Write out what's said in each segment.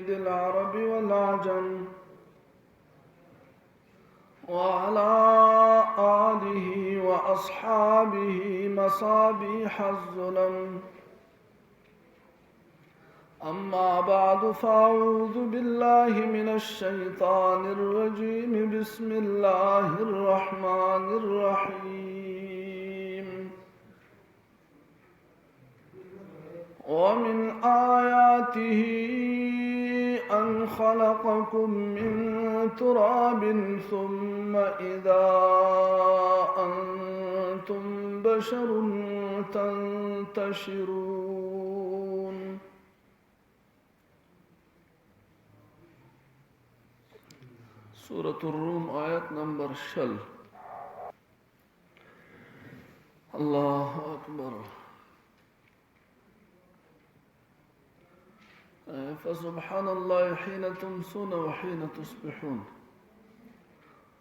سيد العرب والعجم وعلى آله وأصحابه مصابيح الظلم. أما بعد فأعوذ بالله من الشيطان الرجيم. بسم الله الرحمن الرحيم. ومن آياته أن خلقكم من تراب ثم إذا أنتم بشر تنتشرون. سورة الروم آيات نمبر 6. الله أكبر. فسبحان الله حين تمسون وحين تصبحون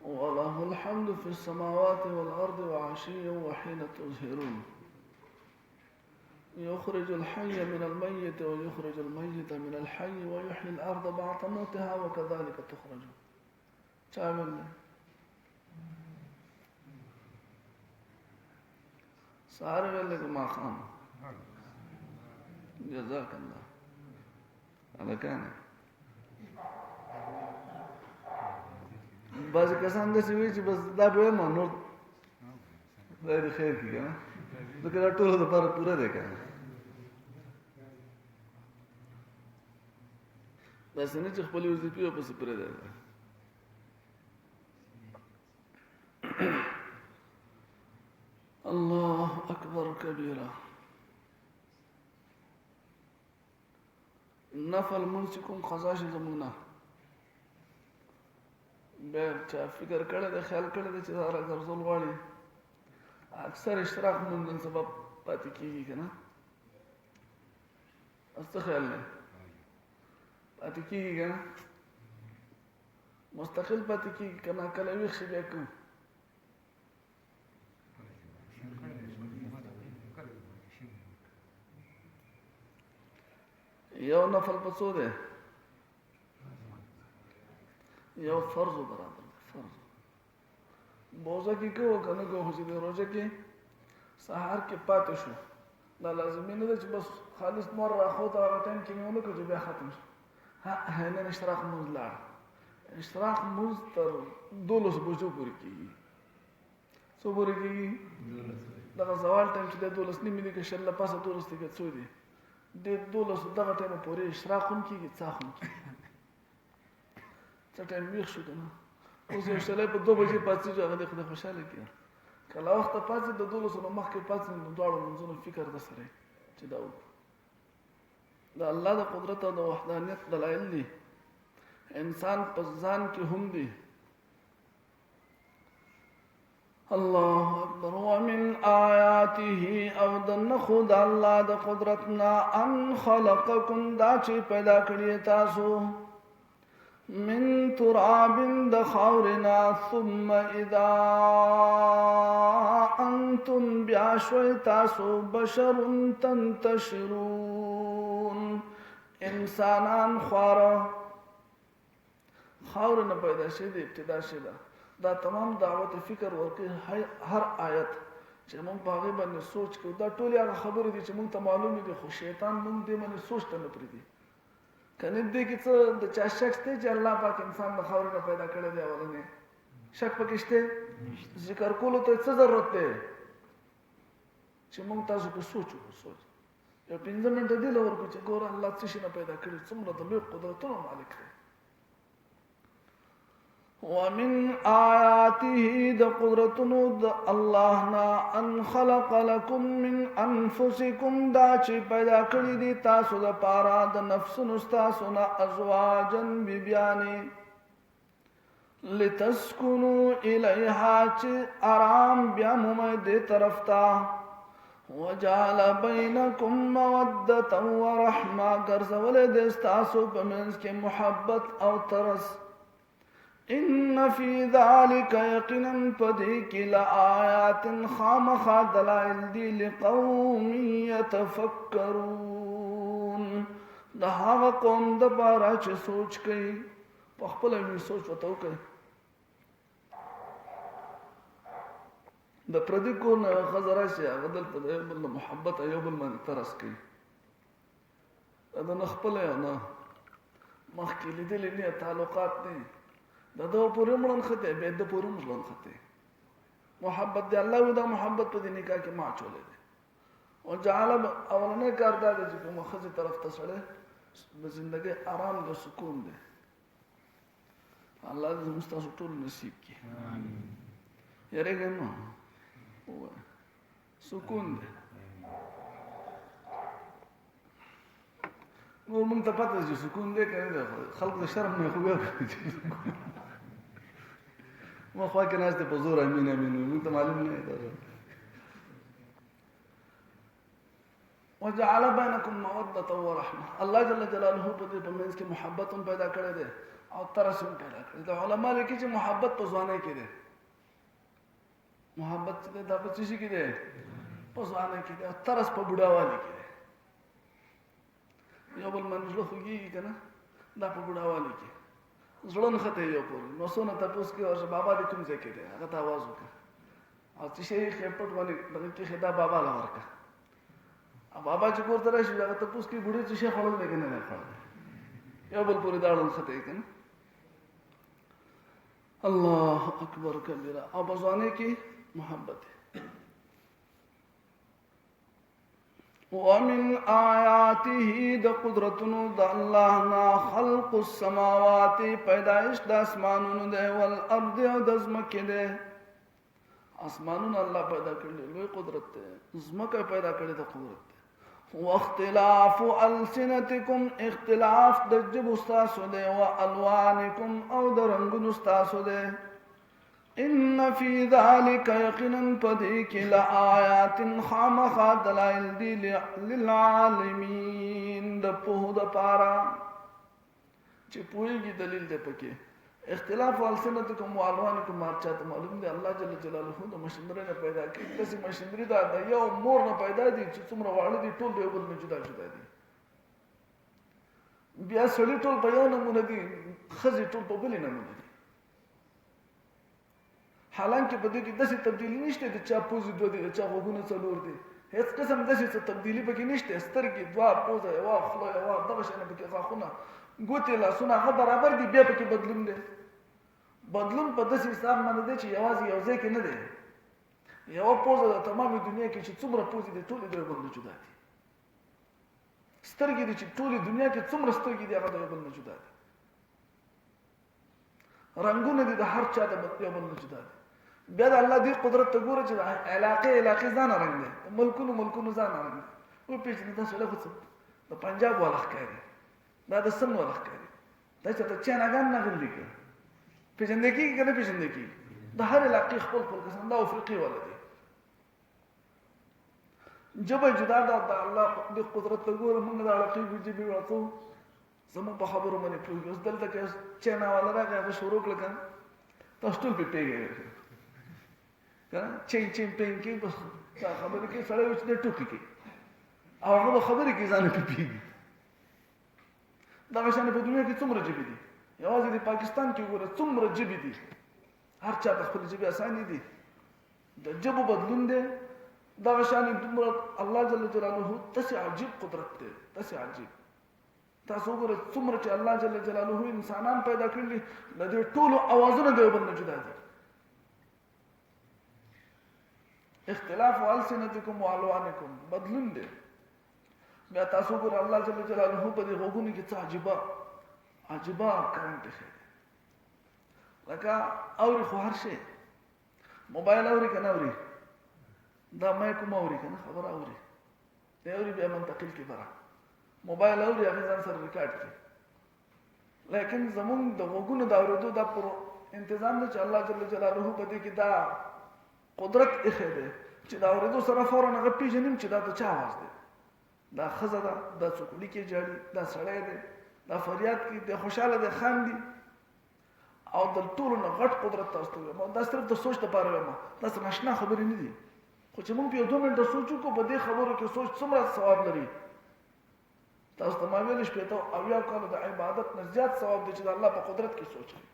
وله الحمد في السماوات والأرض وعشيا وحين تظهرون. يخرج الحي من الميت ويخرج الميت من الحي ويحيي الأرض بعد موتها وكذلك تخرجون. تعمل سارة لك ما خان جزاك الله على كان بعض کسان داسې وایي چې بس دا به وایم نور خدای دې خیر کړي کنه ځکه دا ټولو لپاره پوره دی کنه داسې نه چې خپلې وظیفې ورپسې پوره دی الله أكبر كبيرا. نفل منسكم خزاش زمونا بیا چا فکر کړی دی خیال کړی دی چې دا راګرځول غواړي اکثر اشتراک موندن سبب پاتې کېږي که نه څه خیال دی پاتې کېږي که نه مستقل پاتې کېږي که نه کله ویښ شي بیا کوم یو نفل په څو دی یو فرض برابر فرض بوزه کې کوو که نه کوو خو چې د روژه کې سهار کې پاتې شو دا لازمي نه ده چې بس خالص مور راخوته هغه ټایم کې مې ونه کړو چې بیا ختم شو نن اشتراک مونځ لاړ اشتراک مونځ تر 12 بجو پورې کېږي څو پورې کېږي دغه زوال ټایم چې دی 12 نیمې دي که شل نه پاسه 12 دی که څو دی د 12 دغه ټایمه پورې اشراق هم کېږي څاښ هم کېږي څه ټایم ویښ شو که نه اوس یو شلی په 2 بجې پاڅېږي هغه دی خدای خوشحاله کړي که له وخته پاڅېد د 12 نه مخکې پاڅېد نو دواړو لمونځونو فکر د سره چې دا وکړو د الله د قدرت او د وحدانیت دلایل دي انسان په ځان کې هم دي الله اکبر. ومن آیاته او د نخو د الله د قدرتنا ان خلقکم دا چې پیدا کړی تاسو من تراب د خاورنا ثم اذا انتم بیاشوی تاسو بشر تنتشرون انسانان خاورنا پیدا شد ابتدا شده دا تمام دعوت فکر ورکړي هر آیت چې موږ په هغې باندې سوچ کوو دا ټولې هغه خبرې دي چې موږ ته معلومې دي خو شیطان موږ دې باندې سوچ ته نه پرېږدي که نه دې کې څه د چا شک شته چې الله پاک انسان د خاورې نه پیدا کړی دی اولنی شک پکې شته ذکر کولو ته څه ضرورت دی چې موږ تاسو په سوچ وکړو سوچ یو 15 منټه دې له ورکړو چې ګوره الله څه شي نه پیدا کړي څومره د لوی قدرتونو مالک دی ومن آیاته د قدرتونو د الله نه ان خلق لكم من انفسکم دا چې پیدا کړی دي تاسو د پاره د نفسونو تاسو نه ازواجا بیبیانی لتسكنوا الیها چې آرام بیا مومه دې طرف ته وجعل بینکم موده ورحمه ګرځولې دې تاسو په منځ کې محبت او ترس ان فی ذلک یقینا فدیک لآیات خامخا دلائل دی لقوم یتفکرون د هغه قوم د پاره چې سوچ کوي په خپل وی سوچ وته کوي د پردي کو نه خزر شي هغه دلته د یو بل محبت یو بل باندې ترس کوي دا نه خپل نه مخکې لیدلې نه تعلقات نه د دوه پورې مړن خته به د پورې مړن خته محبت دی الله دا محبت په دې نکاح کې ما چولې دي او جعل اولنې کار دا چې کوم خزه طرف ته سره د ژوندۍ آرام او سکون دی الله دې مستاسو ټول نصیب کړي امين یاره نو سکون دی نور مونږ ته پته چې سکون دی کنه خلق د شرم نه خو بیا ما خو کې ناس ته په زور امين امين مونږ ته معلوم نه دی وجعل بينكم موده ورحمه الله جل جلاله په دې په منځ کې محبت پیدا کړی دی او ترسم پیدا کړی دی علماء لیکي چې محبت په ځوانۍ کې دی محبت چې دا په څه کې دی په ځوانۍ کې دی ترس په بډاوالي کې دی یو بل منځ له خوږي کنه دا په بډاوالي کې زړه نه خته یو پور نو سونه تاسو کې او بابا دې کوم ځای کې دی هغه ته आवाज وکړه او چې شي خپټ باندې دغه کې خدا بابا لا ورکا ا بابا چې کور ته راشي هغه ته پوس کې بډې چې شي خړل نه کنه نه خړل یو بل پورې داړو خته کنه الله اکبر کبیره او بزانه کې محبت ومن آیاته د قدرتونو د الله نا خلق السماوات پیدائش د اسمانونو ده والارض او د زمکه ده اسمانونو الله پیدا کړل لوی قدرت ده زمکه پیدا کړل د قدرت ده واختلاف السنتکم اختلاف د جبو تاسو ده او الوانکم او د رنگونو تاسو ده ان فی ذلک یقینا پدیک لآیات خامخا دلائل دی للعالمین د په د پارا چې پویږي دلیل ده پکې اختلاف السنتکم والوانکم مارچات معلوم دی الله جل جلاله د مشندره نه پیدا کړي داسې مشندري دا د یو مور نه پیدا دي چې څومره واړه دي ټول یو بل نه جدا جدا دي بیا سړی ټول په یو نمونه دي خزي ټول په بل نمونه دي حالانکه په دې کې داسې تبدیلی نشته د چا پوزي دوه دي د چا غوونه څلور دي هیڅ قسم داسې تبدیلی پکې نشته سترګې دوا پوزه یو خپل یو دغه شنه پکې غاخونه ګوتې لاسونه هغه برابر دي بیا پکې بدلون دي بدلون په داسې حساب باندې دی چې یوازې یو ځای کې نه دی یو پوزه د تمامه دنیا کې چې څومره پوزې دي ټولې د بل نه جدا دي سترګې دي چې ټولې دنیا کې څومره سترګې دي هغه د بل نه جدا دي رنگونه دي د هر چا د بل نه جدا دي بیا د الله دی قدرت ته ګوره چې علاقه ځان رنگ دي ملکونو ځان رنگ دي او پیژنې تاسو له څه د پنجاب ولخ کوي دا د سن ولخ کوي دا چې ته چانهګان نه غلي کوي پیژندې کې کنه پیژندې کې د هر علاقې خپل کسان دا افریقي ولدي جبل جدا د الله د قدرت ته ګوره موږ د علاقې وجبي واتو زمو په خبرو باندې پوهیږو اوس دلته کې چانه ولا راغی شروع کړل تاسو ټول په پیګه کنه چین پین کې بس خبرې کې سره وچ د ټوکی کې او هغه خبرې کې ځان په پیګه دا شان په دنیا کې څومره جبې دي یوازې د پاکستان کې ګوره څومره جبې دي هر چا په خپل جبې اساني دي د جبو بدلون دي دا شان الله جل جلاله تاسو عجیب قدرت دی تاسو عجیب تاسو ګوره څومره چې الله جل جلاله انسانان پیدا کړل د دې ټولو اوازونه د یو بل نه جدا دي اختلاف السنتکم والوانکم بدلون دي بیا تاسو ګور الله جل جلاله په دې غوګونو کې څه عجيبه کارونه کوي لکه اوري خو هر شي موبایل اوري کنه اوري دا مې کوم اوري کنه خبر اوري دا اوري بیا منتقل کی برا موبایل اوري هغه ځان سره ریکارډ کوي لیکن زمون د غوګونو دا اورېدو دا پر تنظیم نه چې الله جل جلاله په دې کې دا قدرت اخی ده چې دا اورېدو سره فورا هغه پیژنیم چې دا د چا आवाज ده دا خزه ده دا څوکړي کې جاړي دا سړی ده دا فریاد کې د خوشاله ده خاندي او د ټولو نه غټ قدرت تاسو ته دا صرف د سوچ لپاره ما دا څه ناشنا خبرې نه دي خو چې موږ په 2 منټه سوچو کو په دې خبرو کې سوچ څومره ثواب لري تاسو ته ما ویل شپېته اویا کاله د عبادت نه زیات ثواب دی چې د الله په قدرت کې سوچ کوي.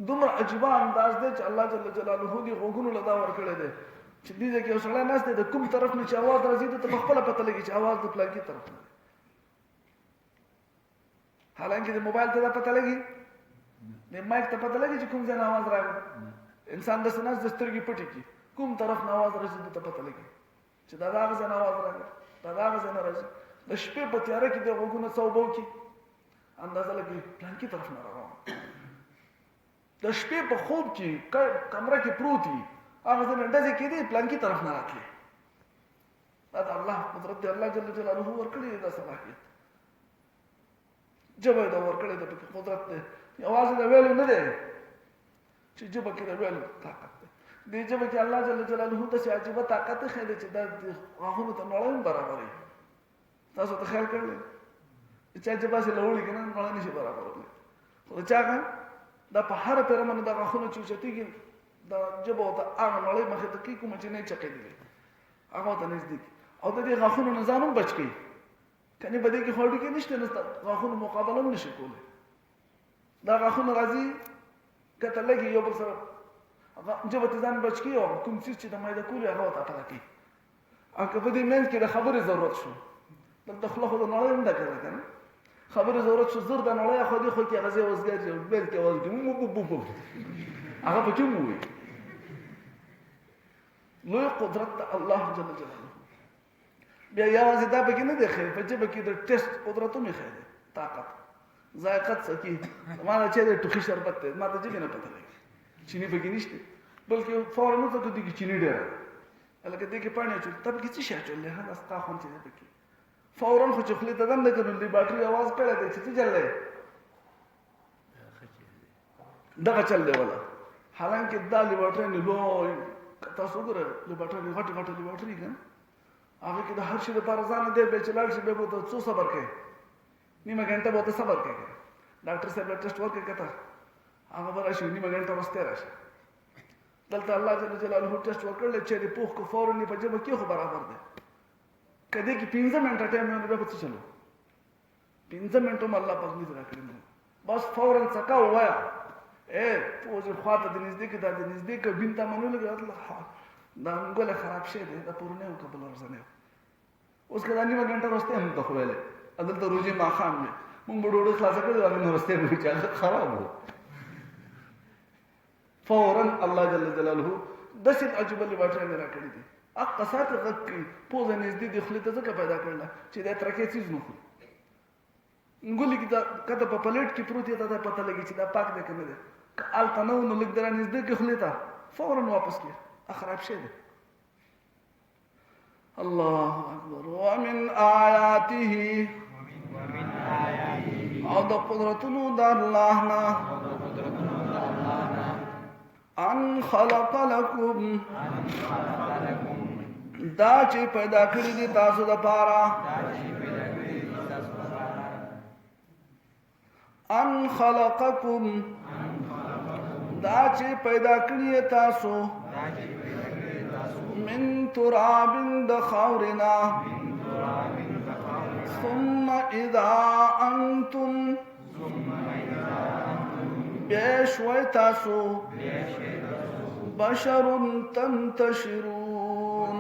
دومره عجیبه انداز دی چې الله جل جلاله دې غوږونو له دا ورکړی دی چې دې ځای کې یو سړی ناست دی د کوم طرف نه چې اواز راځي ته په خپله پته لګي چې اواز د پلانکي طرف نه دی. حالانکه د موبایل ته دا پته لګي، د مایک ته پته لګي چې کوم ځای نه اواز راغلی. انسان داسې ناست د سترګې پټې کړي، کوم طرف نه اواز راځي ته پته لګي چې دا د هغه ځای نه اواز راغلی، دا د هغه ځای نه راځي. د شپې په تیاره کې د غوږونه څه وکړي اندازه لګي پلانکي طرف نه روان. د شپې په خوب کې کمره کې پروت وي، هغه ځای نه ډزې کېدې پلانکي طرف نه راتلې. دا د الله قدرت دی، الله جل جلاله ورکړی دی دا صلاحیت. ژبه یې دا ورکړی دی، پکې قدرت دی. یوازې د ویلو نه دی چې ژبه کې د ویلو طاقت دی. دې ژبه کې الله جل جلاله داسې عجیبه طاقت ایښی دی چې دا غاښونو ته نړۍ هم برابروي. تاسو ته خیال کړی د چا ژبه هسې لوړې که نه نړۍ نه شي برابرولی، خو د چا دا په هره پیره باندې د غاښونو چې اوچتېږي دا ژبه ورته هغه نړۍ مخې ته کوي کومه چې نه یې چقېدلې هغه ورته نږدې کړي او د دې غاښونو نه ځان هم بچ کړي. کنې په دې کې خو اړیکې نشته، نه غاښونو مقابله هم نشي کولی. دا غاښونه راځي کته لګي یو بل سره ژبه ته ځان بچ کړي او کوم څیز چې د میده کولي هغه ورته اټله کړي. او که په دې منځ کې د خبرې ضرورت شو، دلته خوله خو د نړۍ هم ډکه ده که نه، خبرې ضرورت شو زر د نړۍ خو دې خو کې هغه ځای وزګار چې بیل کې اواز کوي هغه پکې هم ووایي. لوی قدرت د الله جل جلاله. بیا یوازې دا پکې نه دی ښی، په ژبه کې د ټیسټ قدرت هم ښی دی، طاقت ذایقت څکي. ما نه چې دی ټوخي شربت دی، ما د ژبې نه پته لګي چیني پکې نشته، بلکې فورا نه ته دې کې چیني ډېره هلکه دې کې پاڼې اچول ته پکې څه شی اچولی هغه ستا خوند چې دی پکې فورا خو چې خولې ته دم نه کړو د باټري اواز کړی دی چې څه چل دی دغه چل دی ولا. حالانکه دا لیباټرۍ لوی تاسو وګورئ لیباټرۍ غټې غټې لیباټرۍ که هغه کې د هر شي لپاره ځان دی بیا چې لاړ شي بیا به ورته څو صبر کوي، نیمه ګنټه به ورته صبر کوي. ډاکټر صاحب له ټېسټ ورکړي که ته هغه به راشي نیمه ګنټه وروستی راشي. دلته الله جل جلاله ټېسټ ورکړلی چې د پوخ که فورا یې په ژبه کې خو برابر دی. که دې کې 15 منټه ټایم وي نو بیا به څه چلو 15 منټه هم الله پاک نه دي راکړي. بس فورا څکه ووایه پوزې خوا ته د نږدې کې دا د نږدې که بین ته منو لګي دا ګوله خراب شوی دی دا پرونی و که بل ورځنی و. اوس که دا نیمه ګنټه وروستی هم ته خو ویلی دلته روژې ماښام دی مونږ به ډوډۍ خلاصه کړې هغې نه وروستی به چې هغه خراب و. فورا الله جل جلاله داسې عجیبه لیباټرۍ مې راکړي دي. هغه ساعت یې غږ کوي پوزه نږدې دې خولې ته ځکه پیدا کړله چې دا ترکې څیز نه خوري. ګولې کې کته په پلیټ کې پروت یې ته دا پته لګي چې دا پاک دی که نه دی. که هلته نه و نو لږ در نږدې کړې خولې ته فورا واپس کړي خراب شوی دی. الله اکبر. ومن آیاته او د قدرتونو د الله نه ان خلق لكم دا چې پیدا کړی دي تاسو دپاره ان خلقکم دا چې پیدا کړی تاسو من تراب د خاورنا ثم اذا انتم بشوي تاسو بشر تنتشرون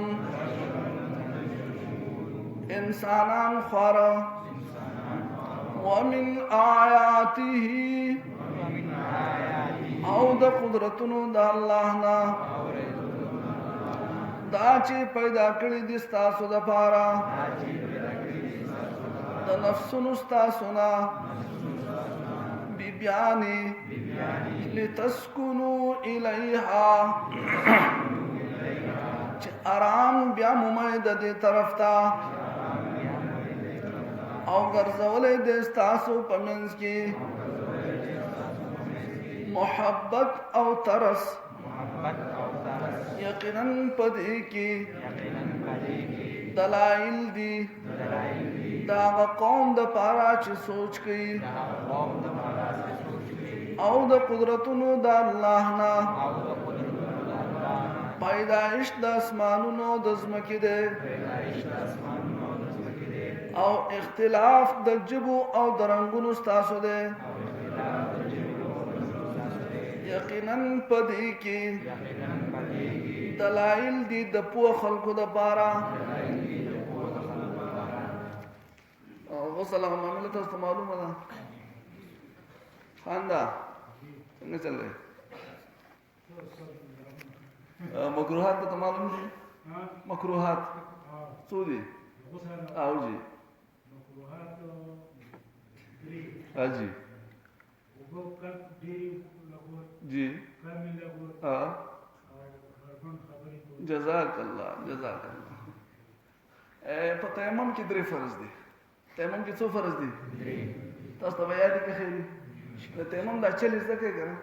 انسانان خورا ومن آیاته او د قدرتونو د الله نه دا چې پیدا کړی دي ستاسو دپاره د نفسونو ستاسو نه بیبیانې لتسکنو الیها چې آرام بیا مومئ د دې طرف ته او ګرځولی دی ستاسو په منځ کې محبت او ترس یقینا په دې کې دلائل دي دا هغه قوم دپاره چې سوچ کوي او د قدرتونو د الله نه پیدایش د اسمانونو د ځمکې دی او اختلاف د جبو او د رنگونو ستاسو دی یقینا پدې کې دلائل دي د پوه خلکو د پاره او غسل او معامله تاسو معلومه ده خاندا څنګه چل رہی مکروهات ته معلوم دي مکروهات څو دي او جی हाजी जी جزاک الله په تیمم کې درې فرض دي تیمم کې څو فرض دي تاسو ته یاد کې خېری د تیمم دا چل زده کې کنه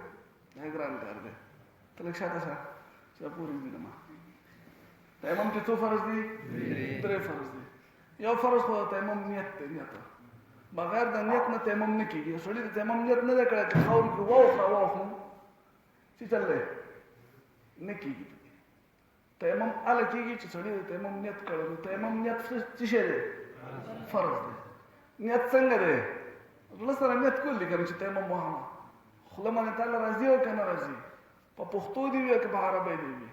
نه ګران کار دی تلک شاته چې پوری دي ما تیمم کې څو فرض دي درې فرض دي یو فرض خو تیمم نیت بغیر د نیت نه تیمم نه کیږي سړی د تیمم نیت نه کړی چې خاور کې واو چې چل دی نه کیږي تیمم ال کیږي چې سړی د تیمم نیت کړی تیمم نیت څه شی دی فرض دی نیت څنګه دی الله سره نیت کول دي چې تیمم وهمه خله باندې تعالی راضي او کنه راضي په پښتو دی او په عربی دی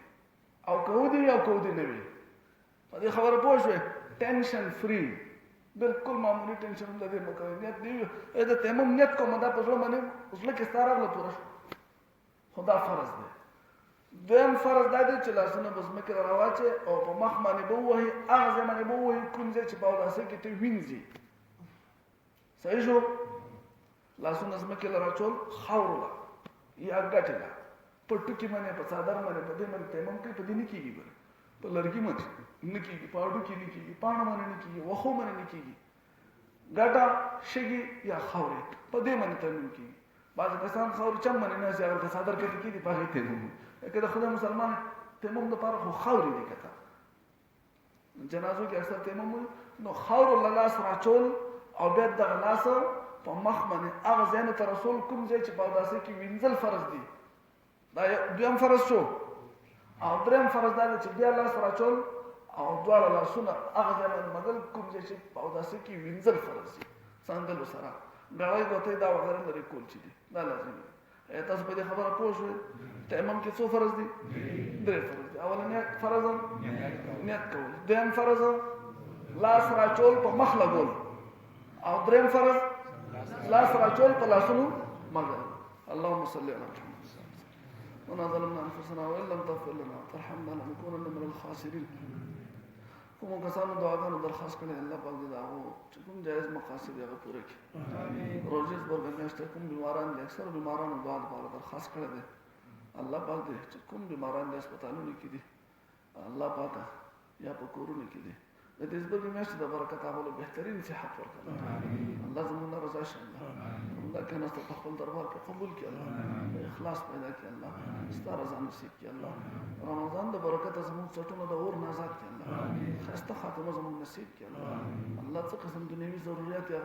او کو دی او کو دی نه وي په دې خبره پوه شوې ټینشن فری بالکل معمولی ټینشن نه دی مکه نیت دی دا تیمم نیت کوم دا په ځل باندې اوسله کې ستاره له پوره خدا فرض دی دویم فرض دا دی چې لاسونه بس مکه راواچه او په مخ باندې بوهي اغه باندې بوهي کوم ځای چې په داسې کې ته وینځي صحیح شو لاسونه زمکه راچول خاورلا یا ګټلا په ټکی باندې په صادر باندې په دې باندې تیمم کې په دې نه کیږي په لړکی باندې نه کیږي پاړو کې نه کیږي پاڼه باندې نه کیږي وخو باندې نه کیږي ګټه شګي یا خاورې په دې باندې تیمم کیږي بعض کسان خاور چم باندې نه ځي هغه صادر کې کیږي په هغه تیمم کله خدای مسلمان تیمم د پاره خو خاورې دي کته جنازو کې اکثر تیمم نو خاور لاس راچول او بیا د لاس په مخ باندې هغه ځای ته رسول کوم ځای چې په داسې کې وینځل فرض دي دا دویم فرض شو او دریم فرض دا چې بیا لاس راچول او دواړه لاسونه هغه ځای باندې مدل کوم ځای چې په داسې کې وینځل فرض دي څنګه سره غړای کوته دا وغیرہ لري کول چي دي دا لازم دی تاسو په دې خبره پوه شئ تیمم کې څو فرض دي درې فرض دي اولنی فرض نیت کول دویم فرض لاس راچول په مخ لګول او دریم فرض لاس راچول په لاسونو مګل اللهم صل علی محمد ونا ظلمنا انفسنا وان لم تغفر لنا وترحمنا لنكونن من الخاسرين کوم کسانو دعاګانو درخواست کړي الله پاک دې داغو چې کوم جایز مقاصد یې پوره کړي روزي برګ میاشت کوم بیماران دي اکثر بیمارانو دعا لپاره درخواست کړي دي الله پاک دې چې کوم بیماران دي هسپتالونو کې دي الله پاک یا په کورونو کې دي د دې برګ میاشت د برکت اولو بهترین صحت ورکړي الله زموږ رضا شه الله کنه ته خپل دربار کې قبول کړي الله اخلاص پیدا کړي الله ستاره رضا نصیب کړي الله رمضان د برکت زموږ څټونو د اور نازات کړي الله خسته خاتمه زموږ نصیب کړي الله څه قسم دنیوي ضرورت یې